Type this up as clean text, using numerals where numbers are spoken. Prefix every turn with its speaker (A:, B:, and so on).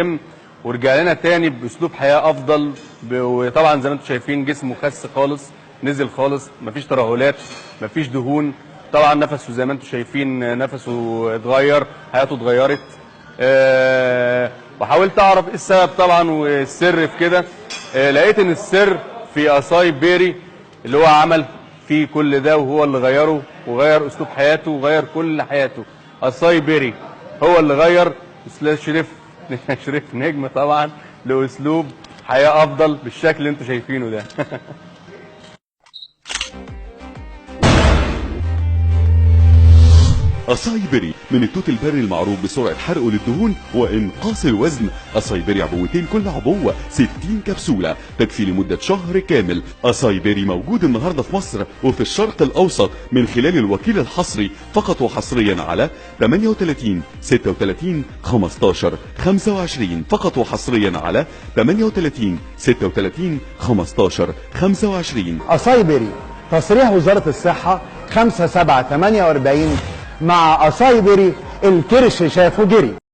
A: الجيم ورجع لنا تاني باسلوب حياه افضل. وطبعا زي ما انتم شايفين جسمه خس خالص، نزل خالص، مفيش ترهلات، مفيش دهون. طبعا نفسه زي ما انتم شايفين نفسه اتغير، حياته اتغيرت. وحاولت اعرف ايه السبب طبعا والسر في كده. لقيت ان السر في اصاي بيري اللي هو عمل فيه كل ده، وهو اللي غيره وغير اسلوب حياته وغير كل حياته. اصاي بيري هو اللي غير استاذ شريف نجم طبعا لاسلوب حياه افضل بالشكل اللي انتم شايفينه ده.
B: أصاي بيري من التوت البري المعروف بسرعة حرقه للدهون وإنقاص الوزن. أصاي بيري عبوتين، كل عبوة 60 كبسولة تكفي لمدة شهر كامل. أصاي بيري موجود النهاردة في مصر وفي الشرق الأوسط من خلال الوكيل الحصري فقط وحصريا على 38 36 15 25، فقط وحصريا على 38 36 15 25.
C: أصاي بيري تصريح وزارة الصحة 5/7/48. مع أصاي بيري الكرش شافه جري.